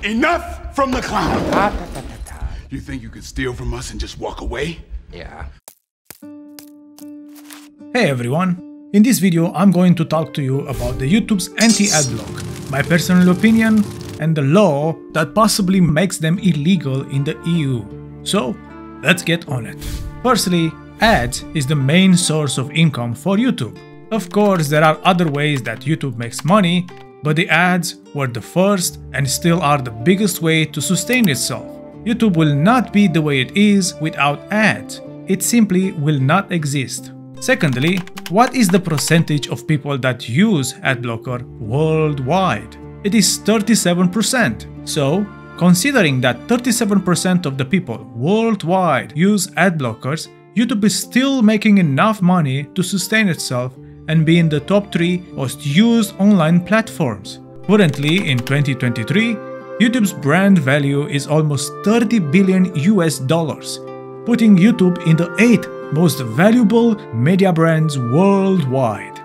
Enough from the clown! You think you could steal from us and just walk away? Yeah. Hey everyone! In this video I'm going to talk to you about the YouTube's anti-adblock, my personal opinion, and the law that possibly makes them illegal in the EU. So, let's get on it. Firstly, ads is the main source of income for YouTube. Of course, there are other ways that YouTube makes money, but the ads were the first and still are the biggest way to sustain itself. YouTube will not be the way it is without ads. It simply will not exist. Secondly, what is the percentage of people that use Adblocker worldwide? It is 37%. So, considering that 37% of the people worldwide use Adblockers, YouTube is still making enough money to sustain itself and be in the top 3 most used online platforms. Currently, in 2023, YouTube's brand value is almost $30 billion, putting YouTube in the 8th most valuable media brands worldwide.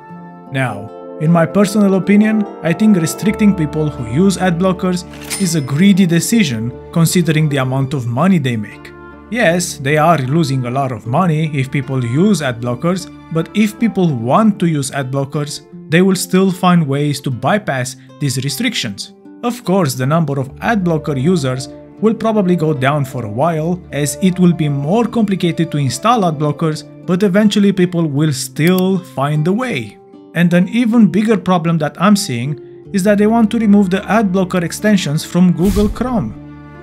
Now, in my personal opinion, I think restricting people who use Adblockers is a greedy decision considering the amount of money they make. Yes, they are losing a lot of money if people use Adblockers, but if people want to use Adblockers, they will still find ways to bypass these restrictions. Of course, the number of Adblocker users will probably go down for a while, as it will be more complicated to install Adblockers, but eventually people will still find a way. And an even bigger problem that I'm seeing is that they want to remove the Adblocker extensions from Google Chrome.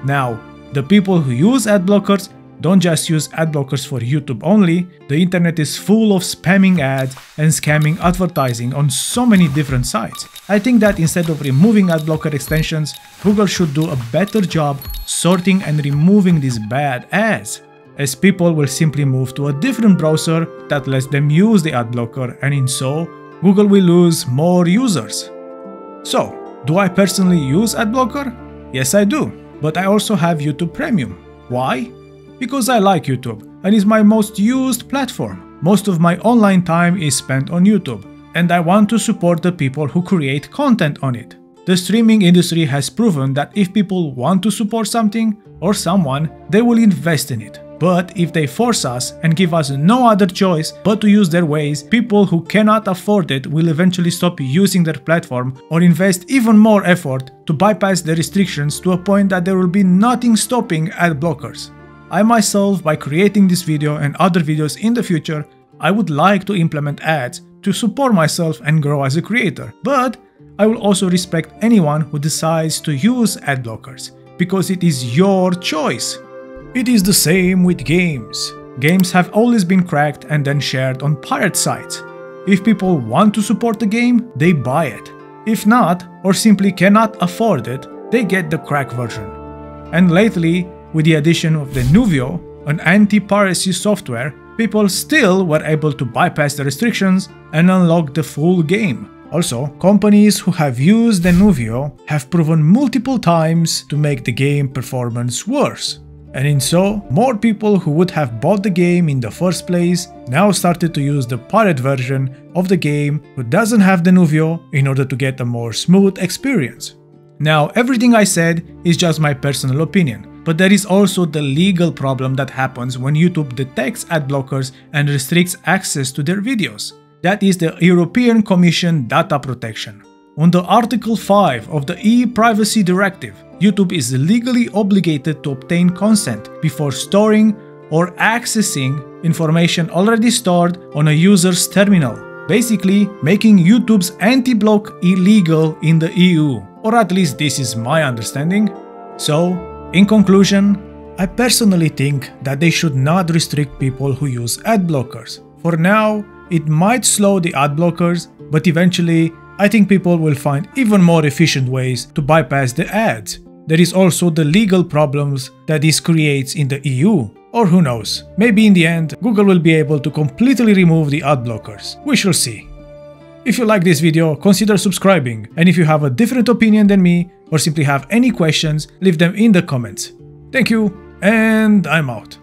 Now, the people who use Adblockers don't just use Adblockers for YouTube only. The internet is full of spamming ads and scamming advertising on so many different sites. I think that instead of removing Adblocker extensions, Google should do a better job sorting and removing these bad ads, as people will simply move to a different browser that lets them use the Adblocker, and in so, Google will lose more users. So, do I personally use Adblocker? Yes, I do, but I also have YouTube Premium. Why? Because I like YouTube and it's my most used platform. Most of my online time is spent on YouTube, and I want to support the people who create content on it. The streaming industry has proven that if people want to support something or someone, they will invest in it. But if they force us and give us no other choice but to use their ways, people who cannot afford it will eventually stop using their platform or invest even more effort to bypass the restrictions to a point that there will be nothing stopping Adblockers. I myself, by creating this video and other videos in the future, I would like to implement ads to support myself and grow as a creator. But I will also respect anyone who decides to use Adblockers, because it is your choice. It is the same with games. Games have always been cracked and then shared on pirate sites. If people want to support the game, they buy it. If not, or simply cannot afford it, they get the cracked version. And lately, with the addition of Denuvo, an anti-piracy software, people still were able to bypass the restrictions and unlock the full game. Also, companies who have used Denuvo have proven multiple times to make the game performance worse. And in so, more people who would have bought the game in the first place now started to use the pirate version of the game who doesn't have Denuvo in order to get a more smooth experience. Now, everything I said is just my personal opinion. But there is also the legal problem that happens when YouTube detects Adblockers and restricts access to their videos. That is the European Commission data protection. Under Article 5 of the e-Privacy Directive, YouTube is legally obligated to obtain consent before storing or accessing information already stored on a user's terminal, basically making YouTube's anti-block illegal in the EU, or at least this is my understanding. So, in conclusion, I personally think that they should not restrict people who use Adblockers. For now, it might slow the Adblockers, but eventually, I think people will find even more efficient ways to bypass the ads. There is also the legal problems that this creates in the EU. Or who knows, maybe in the end, Google will be able to completely remove the Adblockers. We shall see. If you like this video, consider subscribing, and if you have a different opinion than me, or simply have any questions, leave them in the comments. Thank you, and I'm out.